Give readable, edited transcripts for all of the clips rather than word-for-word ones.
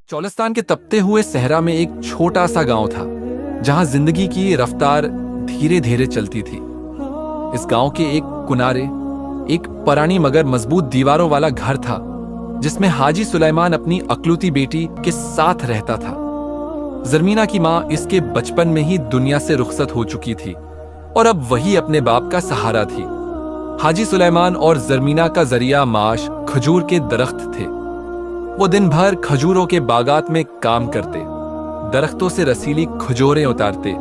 चौलिस्तान के तपते हुए सहरा में एक छोटा सा गांव था जहां जिंदगी की रफ्तार धीरे धीरे चलती थी। इस गांव के एक किनारे एक पुरानी मगर मजबूत दीवारों वाला घर था जिसमें हाजी सुलेमान अपनी अकलौती बेटी के साथ रहता था। जरमीना की मां इसके बचपन में ही दुनिया से रुखसत हो चुकी थी और अब वही अपने बाप का सहारा थी। हाजी सुलेमान और जरमीना का जरिया माश खजूर के दरख्त थे। वो दिन भर खजूरों के बागात में काम करते, दरख्तों से रसीली खजूरें उतारते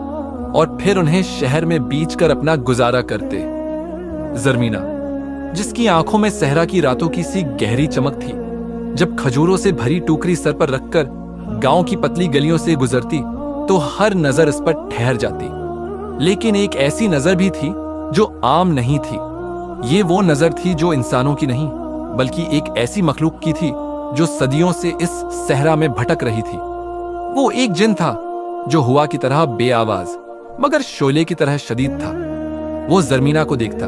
और फिर उन्हें शहर में बीच कर अपना गुजारा करते। जरमीना, जिसकी आंखों में सहरा की रातों की सी गहरी चमक थी, जब खजूरों से भरी टोकरी सर पर रखकर गांव की पतली गलियों से गुजरती तो हर नजर इस पर ठहर जाती। लेकिन एक ऐसी नजर भी थी जो आम नहीं थी। ये वो नजर थी जो इंसानों की नहीं, बल्कि एक ऐसी मखलूक की थी जो सदियों से इस सहरा में भटक रही थी। वो एक जिन था जो हुआ की तरह बेआवाज मगर शोले की तरह शदीद था। वो जरमीना को देखता,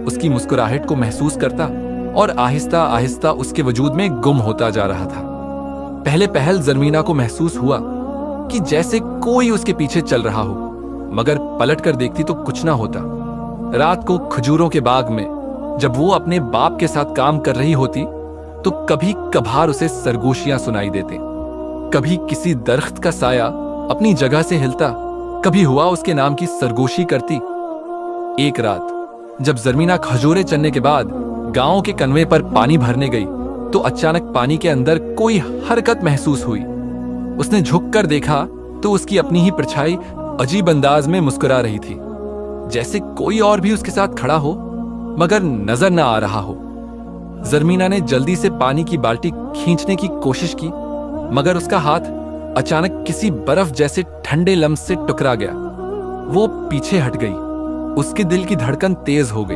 उसकी मुस्कुराहट को महसूस करता और आहिस्ता आहिस्ता उसके वजूद में गुम होता जा रहा था। पहले पहल जरमीना को महसूस हुआ कि जैसे कोई उसके पीछे चल रहा हो, मगर पलट कर देखती तो कुछ ना होता। रात को खजूरों के बाग में जब वो अपने बाप के साथ काम कर रही होती तो कभी कभार उसे सरगोशियां सुनाई देते। कभी किसी दरख्त का साया अपनी जगह से हिलता, कभी हुआ उसके नाम की सरगोशी करती। एक रात जब जरमीना खजूरें चनने के बाद गांव के कनवे पर पानी भरने गई तो अचानक पानी के अंदर कोई हरकत महसूस हुई। उसने झुककर देखा तो उसकी अपनी ही परछाई अजीब अंदाज में मुस्कुरा रही थी, जैसे कोई और भी उसके साथ खड़ा हो मगर नजर न आ रहा हो। जरमीना ने जल्दी से पानी की बाल्टी खींचने की कोशिश की, मगर उसका हाथ अचानक किसी बर्फ जैसे ठंडे लम्स से टकरा गया। वो पीछे हट गई, उसके दिल की धड़कन तेज हो गई।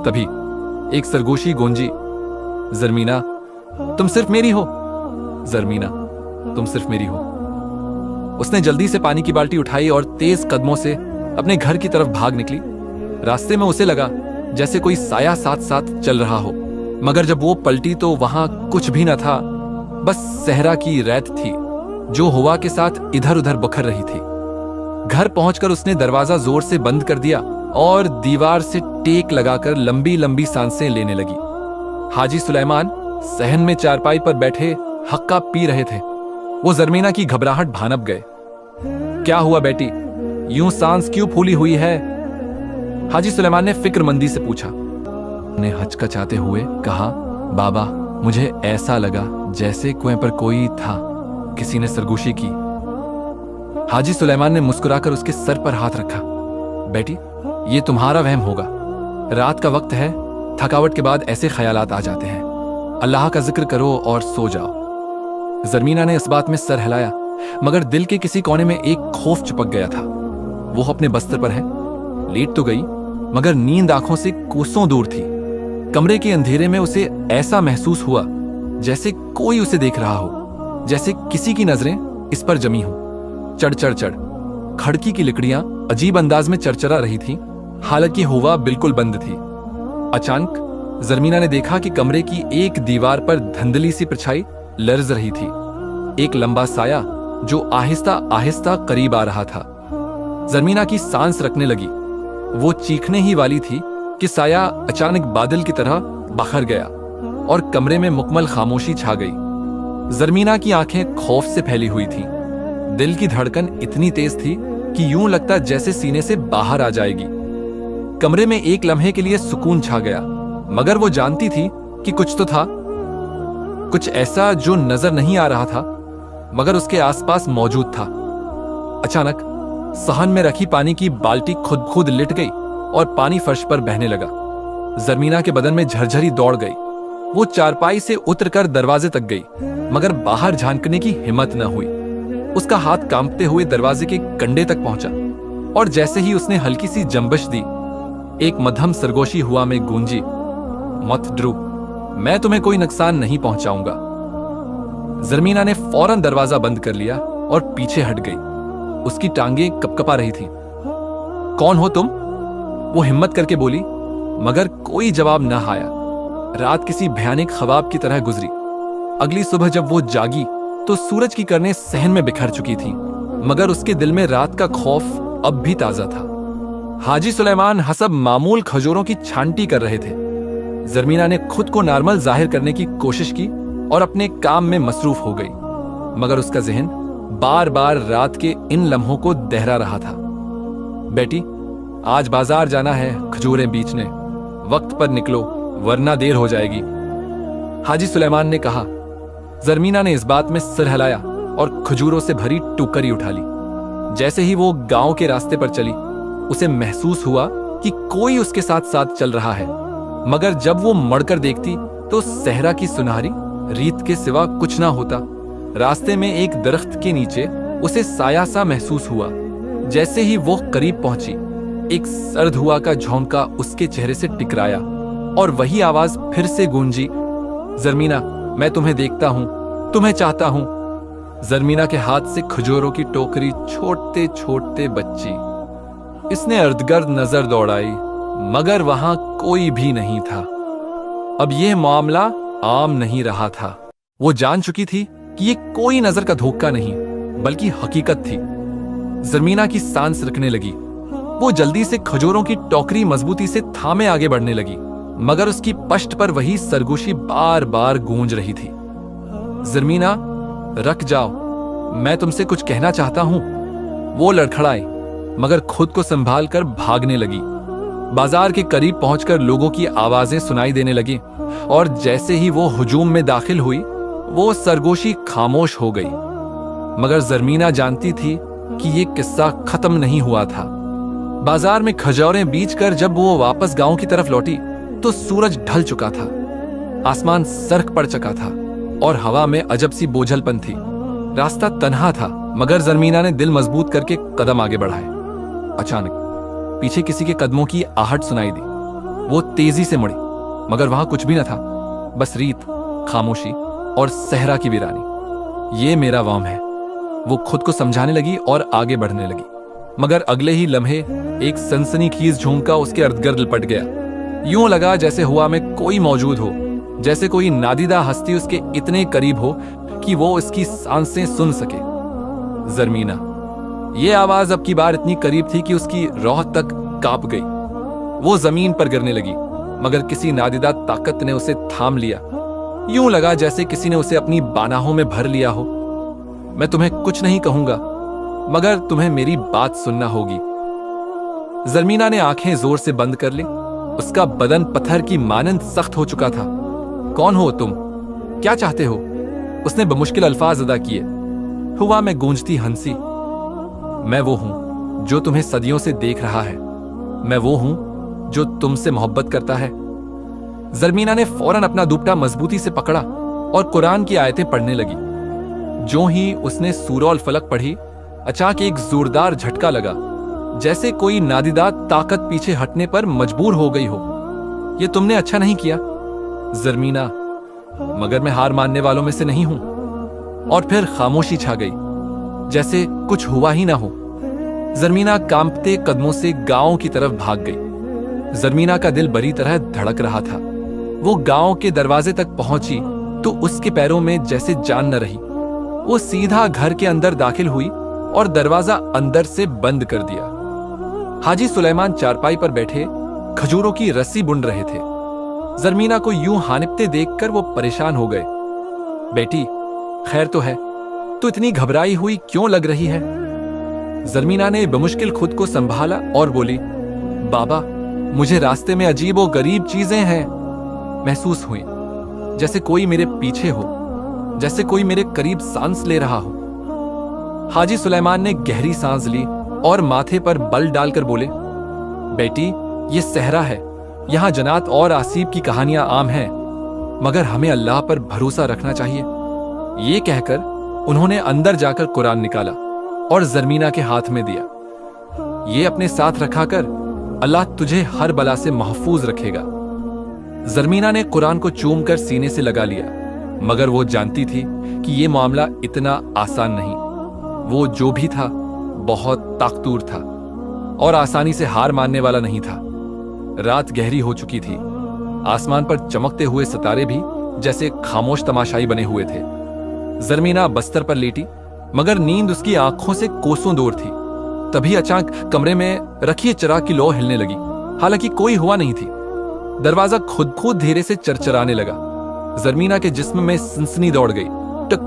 तभी एक सरगोशी गूंजी, जरमीना तुम सिर्फ मेरी हो, जरमीना तुम सिर्फ मेरी हो। उसने जल्दी से पानी की बाल्टी उठाई और तेज कदमों से अपने घर की तरफ भाग निकली। रास्ते में उसे लगा जैसे कोई साया साथ साथ चल रहा हो, मगर जब वो पलटी तो वहां कुछ भी न था, बस सहरा की रेत थी जो हवा के साथ इधर उधर बिखर रही थी। घर पहुंचकर उसने दरवाजा जोर से बंद कर दिया और दीवार से टेक लगाकर लंबी लंबी सांसें लेने लगी। हाजी सुलेमान सहन में चारपाई पर बैठे हक्का पी रहे थे। वो जरमीना की घबराहट भानप गए। क्या हुआ बेटी, यूं सांस क्यों फूली हुई है? हाजी सुलेमान ने फिक्रमंदी से पूछा। ने हचकचाते हुए कहा, बाबा मुझे ऐसा लगा जैसे कुएं पर कोई था, किसी ने सरगोशी की। हाजी सुलेमान ने मुस्कुराकर उसके सर पर हाथ रखा। बेटी, ये तुम्हारा वहम होगा। रात का वक्त है, थकावट के बाद ऐसे ख्यालात आ जाते हैं। अल्लाह का जिक्र करो और सो जाओ। जरमीना ने इस बात में सर हिलाया, मगर दिल के किसी कोने में एक खौफ चिपक गया था। वो अपने बस्तर पर है, लेट तो गई मगर नींद आंखों से कोसों दूर थी। कमरे के अंधेरे में उसे ऐसा महसूस हुआ जैसे कोई उसे देख रहा हो, जैसे किसी की नजरें इस पर जमी हो। चढ़ चढ़ चढ़ खिड़की की लकड़ियां अजीब अंदाज में चरचरा रही थीं, हालांकि हवा बिल्कुल बंद थी। अचानक जरमीना ने देखा कि कमरे की एक दीवार पर धंधली सी परछाई लर्ज रही थी, एक लंबा साया जो आहिस्ता आहिस्ता करीब आ रहा था। जरमीना की सांस रखने लगी। वो चीखने ही वाली थी कि साया अचानक बादल की तरह बाहर गया और कमरे में मुकम्मल खामोशी छा गई। जरमीना की आंखें खौफ से फैली हुई थीं। दिल की धड़कन इतनी तेज थी कि यूं लगता जैसे सीने से बाहर आ जाएगी। कमरे में एक लम्हे के लिए सुकून छा गया, मगर वो जानती थी कि कुछ तो था, कुछ ऐसा जो नजर नहीं आ रहा था मगर उसके आसपास मौजूद था। अचानक सहन में रखी पानी की बाल्टी खुद लिट गई और पानी फर्श पर बहने लगा। जरमीना के बदन में झरझरी दौड़ गई। वो चारपाई से उतरकर दरवाजे तक गई, मगर बाहर झांकने की हिम्मत न हुई। उसका हाथ कांपते हुए दरवाजे के कंडे तक पहुंचा और जैसे ही उसने हल्की सी जंबश दी, एक मध्यम सरगोशी हुआ में गूंजी, मत डरो, मैं तुम्हें कोई नुकसान नहीं पहुंचाऊंगा। जरमीना ने फौरन दरवाजा बंद कर लिया और पीछे हट गई। उसकी टांगें कपकपा रही थीं। कौन हो तुम? वो हिम्मत करके बोली, मगर कोई जवाब न आया। रात किसी भयानक ख्वाब की तरह गुजरी। अगली सुबह जब वो जागी तो सूरज की किरणें सहन में बिखर चुकी थीं, मगर उसके दिल में रात का खौफ अब भी ताजा था। हाजी सुलेमान हसब मामूल खजूरों की छांटी कर रहे थे। जरमीना ने खुद को नॉर्मल जाहिर करने की कोशिश की और अपने काम में मसरूफ हो गई, मगर उसका जहन बार बार रात के इन लम्हों को दोहरा रहा था। बेटी, आज बाजार जाना है खजूरें बेचने, वक्त पर निकलो वरना देर हो जाएगी, हाजी सुलेमान ने कहा। जरमीना ने इस बात में सिर हिलाया और खजूरों से भरी टोकरी उठा ली। जैसे ही वो गांव के रास्ते पर चली, उसे महसूस हुआ कि कोई उसके साथ साथ चल रहा है, मगर जब वो मुड़कर देखती तो सहरा की सुनहरी रीत के सिवा कुछ ना होता। रास्ते में एक दरख्त के नीचे उसे साया सा महसूस हुआ। जैसे ही वो करीब पहुंची, एक सर्द हवा का झोंका उसके चेहरे से टकराया और वही आवाज फिर से गूंजी, जरमीना, मैं तुम्हें देखता हूं, तुम्हें चाहता हूं। जरमीना के हाथ से खजूरों की टोकरी छोड़ते छोड़ते बच्ची। इसने इर्द-गिर्द नजर दौड़ाई, मगर वहां कोई भी नहीं था। अब यह मामला आम नहीं रहा था। वो जान चुकी थी कि ये कोई नजर का धोखा नहीं, बल्कि हकीकत थी। जरमीना की सांस रुकने लगी। वो जल्दी से खजूरों की टोकरी मजबूती से थामे आगे बढ़ने लगी, मगर उसकी पश्त पर वही सरगोशी बार बार गूंज रही थी। जरमीना, रख जाओ, मैं तुमसे कुछ कहना चाहता हूं। वो लड़खड़ाई, मगर खुद को संभाल कर भागने लगी। बाजार के करीब पहुंचकर लोगों की आवाजें सुनाई देने लगी और जैसे ही वो हुजूम में दाखिल हुई, वो सरगोशी खामोश हो गई। मगर जरमीना जानती थी कि ये किस्सा खत्म नहीं हुआ था। बाजार में खजूरें बेचकर जब वो वापस गांव की तरफ लौटी तो सूरज ढल चुका था। आसमान सर्क पड़ चुका था और हवा में अजब सी बोझलपन थी। रास्ता तन्हा था, मगर जरमीना ने दिल मजबूत करके कदम आगे बढ़ाए। अचानक पीछे किसी के कदमों की आहट सुनाई दी। वो तेजी से मुड़ी, मगर वहां कुछ भी न था, बस रीत, खामोशी और सहरा की वीरानी। ये मेरा वाम है, वो खुद को समझाने लगी और आगे बढ़ने लगी। मगर अगले ही लम्हे एक सनसनीखेज झोंका उसके इर्द-गिर्द लिपट गया। यूं लगा जैसे हवा में कोई मौजूद हो, जैसे कोई नादीदा हस्ती उसके इतने करीब हो कि वो इसकी सांसें सुन सके। जरमीना। ये आवाज अब की बार इतनी करीब थी कि उसकी रूह तक कांप गई। वो जमीन पर गिरने लगी, मगर किसी नादीदा ताकत ने उसे थाम लिया। यूं लगा जैसे किसी ने उसे अपनी बानाहों में भर लिया हो। मैं तुम्हें कुछ नहीं कहूंगा, मगर तुम्हें मेरी बात सुनना होगी। जरमीना ने आंखें जोर से बंद कर ली। उसका बदन पत्थर की मानंद सख्त हो चुका था। कौन हो तुम? क्या चाहते हो? उसने बमुश्किल अल्फाज अदा किए। हवा में गूंजती हंसी। मैं वो हूं जो तुम्हें सदियों से देख रहा है। मैं वो हूं जो तुमसे मोहब्बत करता है। जरमीना ने फौरन अपना दुपट्टा मजबूती से पकड़ा और कुरान की आयतें पढ़ने लगी। जो ही उसने सूरह अल फलक पढ़ी, अचानक एक जोरदार झटका लगा, जैसे कोई नादीदा ताकत पीछे हटने पर मजबूर हो गई हो। ये तुमने अच्छा नहीं किया जरमीना, मगर मैं हार मानने वालों में से नहीं हूं। और फिर खामोशी छा गई, जैसे कुछ हुआ ही ना हो। जरमीना कांपते कदमों से गांव की तरफ भाग गई। जरमीना का दिल बुरी तरह धड़क रहा था। वो गांव के दरवाजे तक पहुंची तो उसके पैरों में जैसे जान न रही। वो सीधा घर के अंदर दाखिल हुई और दरवाजा अंदर से बंद कर दिया। हाजी सुलेमान चारपाई पर बैठे खजूरों की रस्सी बुन रहे थे। जरमीना को यूं हानिपते देखकर वो परेशान हो गए। बेटी, खैर तो है? तू इतनी घबराई हुई क्यों लग रही है? जरमीना ने बमुश्किल खुद को संभाला और बोली, बाबा, मुझे रास्ते में अजीब और गरीब चीजें हैं महसूस हुई, जैसे कोई मेरे पीछे हो, जैसे कोई मेरे करीब सांस ले रहा हो। हाजी सुलेमान ने गहरी सांस ली और माथे पर बल डालकर बोले, बेटी, ये सहरा है। यहां जन्नत और आसीब की कहानियां आम हैं, मगर हमें अल्लाह पर भरोसा रखना चाहिए। ये कहकर उन्होंने अंदर जाकर कुरान निकाला और जरमीना के हाथ में दिया। ये अपने साथ रखा कर, अल्लाह तुझे हर बला से महफूज रखेगा। जरमीना ने कुरान को चूम कर सीने से लगा लिया, मगर वो जानती थी कि ये मामला इतना आसान नहीं। वो जो भी था बहुत ताकतूर था और आसानी से हार मानने वाला नहीं था। रात गहरी हो चुकी थी। आसमान पर चमकते हुए सितारे भी जैसे खामोश तमाशाई बने हुए थे। जरमीना बस्तर पर लेटी, मगर नींद उसकी आंखों से कोसों दूर थी। तभी अचानक कमरे में रखी चिराग की लौ हिलने लगी। हालांकि कोई हुआ नहीं थी। दरवाजा खुद धीरे से चरचराने लगा। जरमीना के जिस्म में सनसनी दौड़ गई। टक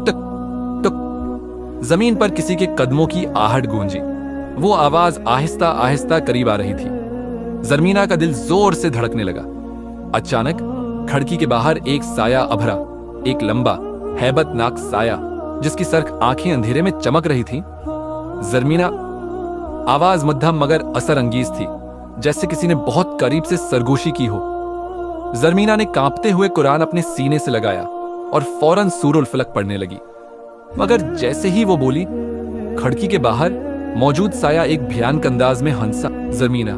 टक टक। जमीन पर किसी के कदमों की आहट गूंजी। वो आवाज आहिस्ता आहिस्ता करीब आ रही थी। जरमीना का दिल जोर से धड़कने लगा। अचानक खिड़की के बाहर एक साया अभरा, एक लंबा हैबतनाक साया जिसकी सर्ख आंखें अंधेरे में चमक रही थी। जरमीना, आवाज मध्यम मगर असर अंगीज थी, जैसे किसी ने बहुत करीब से सरगोशी की हो। जरमीना ने कांपते हुए कुरान अपने सीने से लगाया और फौरन सूरुल फलक पढ़ने लगी। मगर जैसे ही वो बोली, खिड़की के बाहर मौजूद साया एक भयानक अंदाज में हंसा। जरमीना,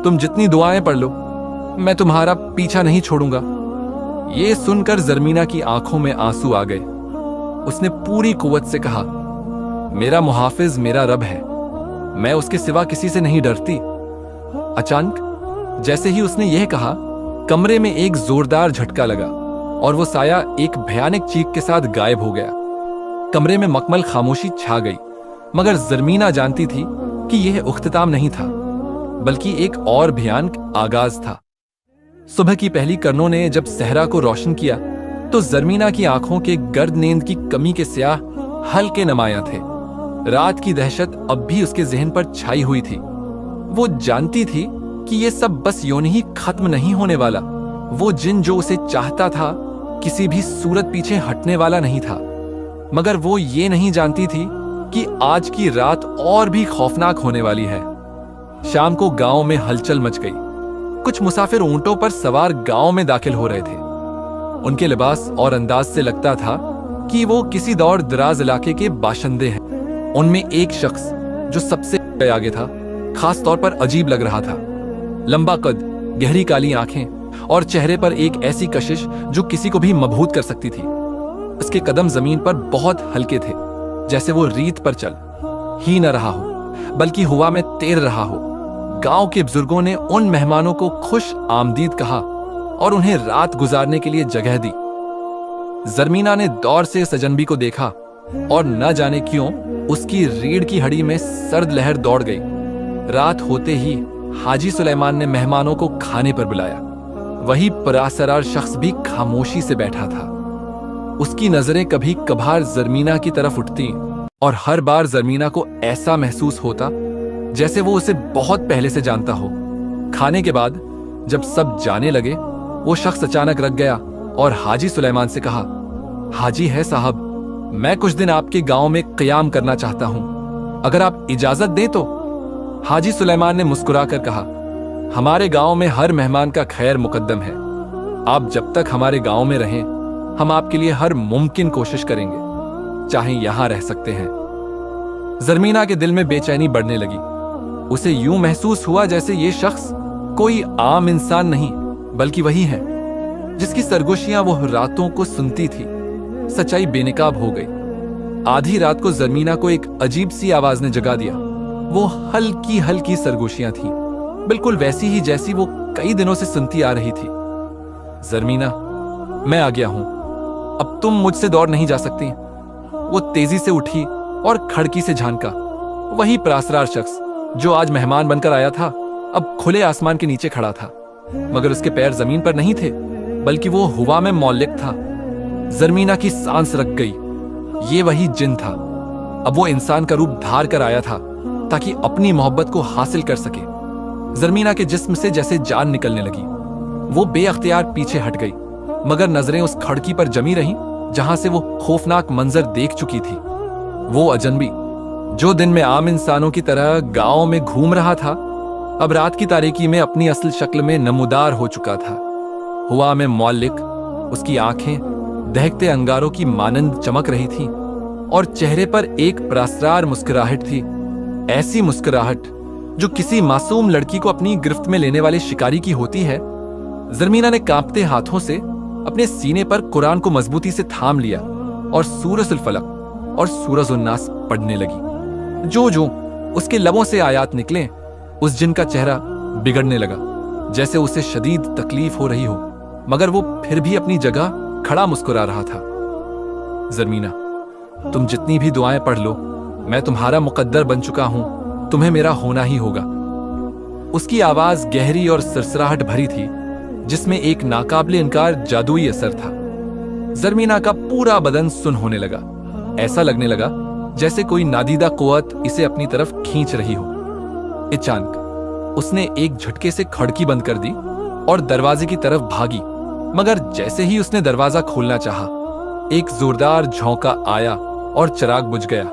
तुम जितनी दुआएं पढ़ लो, मैं तुम्हारा पीछा नहीं छोड़ूंगा। ये सुनकर जरमीना की आंखों में आंसू आ गए। उसने पूरी कुव्वत से कहा, मेरा मुहाफिज मेरा रब है, मैं उसके सिवा किसी से नहीं डरती। अचानक जैसे ही उसने यह कहा, कमरे में एक जोरदार झटका लगा और वो साया एक भयानक चीख के साथ गायब हो गया। कमरे में मकमल खामोशी छा गई, मगर जरमीना जानती थी कि यह उख्तिताम नहीं था, बल्कि एक और भयानक आगाज था। सुबह की पहली किरणों ने जब सहरा को रोशन किया तो जरमीना की आंखों के गर्द नींद की कमी के स्याह हल्के नुमायां थे। रात की दहशत अब भी उसके जहन पर छाई हुई थी। वो जानती थी कि ये सब बस यूं ही खत्म नहीं होने वाला। वो जिन जो उसे चाहता था किसी भी सूरत पीछे हटने वाला नहीं था। मगर वो ये नहीं जानती थी कि आज की रात और भी खौफनाक होने वाली है। शाम को गांव में हलचल मच गई। कुछ मुसाफिर ऊंटों पर सवार गांव में दाखिल हो रहे थे। उनके लिबास और अंदाज से लगता था कि वो किसी दौर दराज इलाके के बाशिंदे हैं। उनमें एक शख्स जो सबसे आगे था, खास तौर पर अजीब लग रहा था। लंबा कद, गहरी काली आंखें और चेहरे पर एक ऐसी कशिश जो किसी को भी मबहूत कर सकती थी। उसके कदम जमीन पर बहुत हल्के थे, जैसे वो रीत पर चल ही न रहा हो, बल्कि हवा में तैर रहा हो। गांव के बुजुर्गों ने उन मेहमानों को खुश आमदीद कहा और उन्हें रात गुजारने के लिए जगह दी। जरमीना ने दौर से इस अजनबी को देखा और न जाने क्यों उसकी रीढ़ की हड्डी में सर्द लहर दौड़ गई। रात होते ही हाजी सुलेमान ने मेहमानों को खाने पर बुलाया। वही परासरार शख्स भी खामोशी से बैठा था। उसकी नजरें कभी कभार जरमीना की तरफ उठती और हर बार जरमीना को ऐसा महसूस होता जैसे वो उसे बहुत पहले से जानता हो। खाने के बाद जब सब जाने लगे, वो शख्स अचानक रख गया और हाजी सुलेमान से कहा, हाजी है साहब, मैं कुछ दिन आपके गांव में क़याम करना चाहता हूं, अगर आप इजाजत दें तो। हाजी सुलेमान ने मुस्कुराकर कहा, हमारे गांव में हर मेहमान का खैर मुकद्दम है। आप जब तक हमारे गांव में रहें, हम आपके लिए हर मुमकिन कोशिश करेंगे, चाहे यहां रह सकते हैं। जरमीना के दिल में बेचैनी बढ़ने लगी। उसे यूं महसूस हुआ जैसे ये शख्स कोई आम इंसान नहीं, बल्कि वही है जिसकी सरगोशियां वो रातों को सुनती थी। सच्चाई बेनकाब हो गई। आधी रात को जरमीना को एक अजीब सी आवाज ने जगा दिया। वो हल्की हल्की सरगोशियां थी, बिल्कुल वैसी ही जैसी वो कई दिनों से सुनती आ रही थी। जरमीना, मैं आ गया हूं, अब तुम मुझसे दौड़ नहीं जा सकती। वो तेजी से उठी और खिड़की से झांका। वही परासरार शख्स जो आज मेहमान बनकर आया था, अब खुले आसमान के नीचे खड़ा था, मगर उसके पैर जमीन पर नहीं थे, बल्कि वो हवा में मौलिक था। जरमीना की सांस रक गई। ये वही जिन था। अब वो इंसान का रूप धार कर आया था ताकि अपनी मोहब्बत को हासिल कर सके। जरमीना के जिस्म से जैसे जान निकलने लगी। वो बेअख्तियार पीछे हट गई, मगर नजरें उस खिड़की पर जमी रहीं जहां से वो खौफनाक मंजर देख चुकी थी। वो अजनबी जो दिन में आम इंसानों की तरह गांव में घूम रहा था, अब रात की तारीकी में अपनी असल शक्ल में नमूदार हो चुका था। हुआ में मौलिक, उसकी आंखें दहकते अंगारों की मानंद चमक रही थीं और चेहरे पर एक परासरार मुस्कुराहट थी। ऐसी मुस्कुराहट जो किसी मासूम लड़की को अपनी गिरफ्त में लेने वाले शिकारी की होती है। जरमीना ने कांपते हाथों से अपने सीने पर कुरान को मजबूती से थाम लिया और सूरह फलक और सूरह नास पढ़ने लगी। जो जो उसके लबों से आयात निकले, उस जिन का चेहरा बिगड़ने लगा, जैसे उसे शदीद तकलीफ हो रही हो, मगर वो फिर भी अपनी जगह खड़ा मुस्कुरा रहा था। ज़रमीना, तुम जितनी भी दुआएं पढ़ लो, मैं तुम्हारा मुकद्दर बन चुका हूं, तुम्हें मेरा होना ही होगा। उसकी आवाज गहरी और सरसराहट भरी थी, जिसमें एक नाकाबिले इनकार जादुई असर था। ज़रमीना का पूरा बदन सुन्न होने लगा। ऐसा लगने लगा जैसे कोई नादीदा कुव्वत इसे अपनी तरफ खींच रही हो। अचानक उसने एक झटके से खिड़की बंद कर दी और दरवाजे की तरफ भागी, मगर जैसे ही उसने दरवाजा खोलना चाहा, एक जोरदार झोंका आया और चिराग बुझ गया।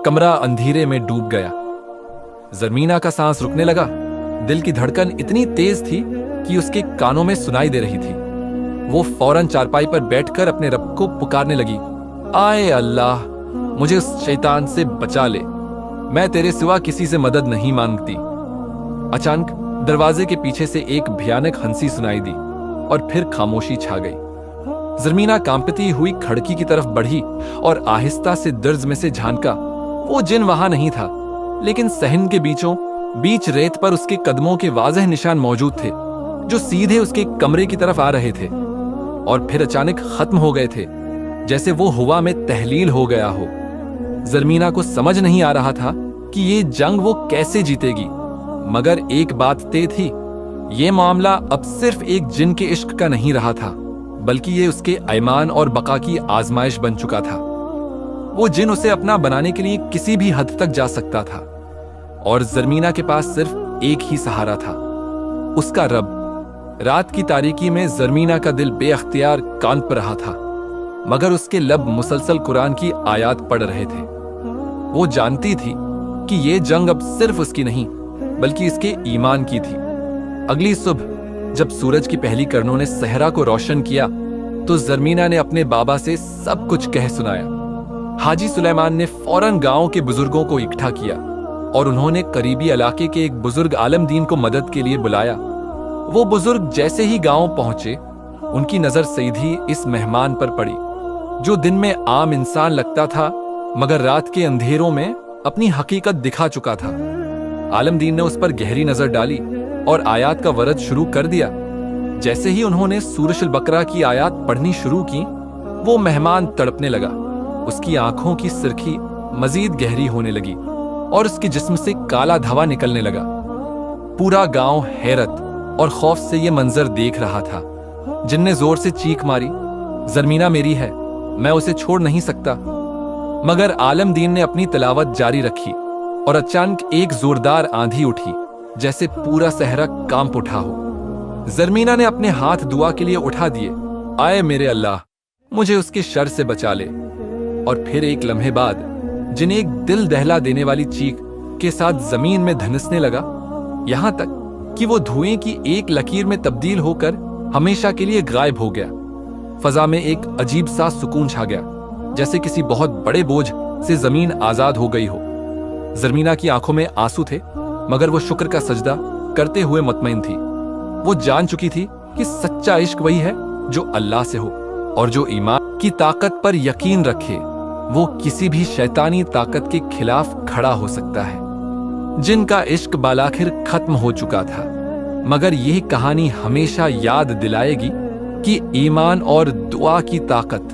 कमरा अंधेरे में डूब गया। ज़रमीना का सांस रुकने लगा। दिल की धड़कन इतनी तेज थी कि उसके कानों में सुनाई दे रही थी। वो फौरन चारपाई पर बैठकर अपने रब को पुकारने लगी, आए अल्लाह, मुझे उस शैतान से बचा ले, मैं तेरे सिवा किसी से मदद नहीं मांगती। अचानक दरवाजे के पीछे से एक भयानक हंसी सुनाई दी और फिर खामोशी छा गई। ज़रमीना कांपती हुई खिड़की की तरफ बढ़ी और आहिस्ता से दर्ज में से झांका। वो जिन वहां नहीं था, लेकिन सहन के बीचों बीच रेत पर उसके कदमों के वाज़ेह निशान मौजूद थे, जो सीधे उसके कमरे की तरफ आ रहे थे और फिर अचानक खत्म हो गए थे, जैसे वो हवा में तहलील हो गया हो। ज़रमीना को समझ नहीं आ रहा था कि ये जंग वो कैसे जीतेगी, मगर एक बात तय थी, ये मामला अब सिर्फ एक जिन के इश्क का नहीं रहा था, बल्कि ये उसके ईमान और बका की आजमाइश बन चुका था। वो जिन उसे अपना बनाने के लिए किसी भी हद तक जा सकता था, और ज़रमीना के पास सिर्फ एक ही सहारा था, उसका रब। रात की तारीकी में ज़रमीना का दिल बेअख्तियार कांप रहा था, मगर उसके लब मुसलसल कुरान की आयात पढ़ रहे थे। वो जानती थी कि ये जंग अब सिर्फ उसकी नहीं, बल्कि इसके ईमान की थी। अगली सुबह जब सूरज की पहली किरणों ने सहरा को रोशन किया, तो ज़रमीना ने अपने बाबा से सब कुछ कह सुनाया। हाजी सुलेमान ने फौरन गांव के बुजुर्गों को इकट्ठा किया और उन्होंने करीबी इलाके के एक बुजुर्ग आलम दीन को मदद के लिए बुलाया। वो बुजुर्ग जैसे ही गांव पहुंचे, उनकी नजर सीधी इस मेहमान पर पड़ी, जो दिन में आम इंसान लगता था, मगर रात के अंधेरों में अपनी हकीकत दिखा चुका था। आलम दीन ने उस पर गहरी नजर डाली और आयात का वरद शुरू कर दिया। जैसे ही उन्होंने सूरह बकरा की आयात पढ़नी शुरू की, वो मेहमान तड़पने लगा। उसकी आंखों की सुर्खी मजीद गहरी होने लगी और उसके जिस्म से काला धवा निकलने लगा। पूरा गांव हैरत और खौफ से ये मंजर देख रहा था। जिन ने जोर से चीख मारी, ज़रमीना मेरी है, मैं उसे छोड़ नहीं सकता। मगर आलम दीन ने अपनी तिलावत जारी रखी और अचानक एक जोरदार आंधी उठी, जैसे पूरा सहरा कांप उठा हो। ज़रमीना ने अपने हाथ दुआ के लिए उठा दिए, आए मेरे अल्लाह, मुझे उसके शर से बचा ले। और फिर एक लम्हे बाद जिन एक दिल दहला देने वाली चीख के साथ जमीन में धंसने लगा, यहां तक कि वो धुएं की एक लकीर में तब्दील होकर हमेशा के लिए गायब हो गया। फजा में एक अजीब सा सुकून छा गया, जैसे किसी बहुत बड़े बोझ से जमीन आजाद हो गई हो। ज़रमीना की आंखों में आंसू थे, मगर वो शुक्र का सजदा करते हुए मुतमईन थी। वो जान चुकी थी कि सच्चा इश्क वही है जो अल्लाह से हो, और जो ईमान की ताकत पर यकीन रखे, वो किसी भी शैतानी ताकत के खिलाफ खड़ा हो सकता है। जिनका इश्क बालाखिर खत्म हो चुका था, मगर यह कहानी हमेशा याद दिलाएगी कि ईमान और दुआ की ताकत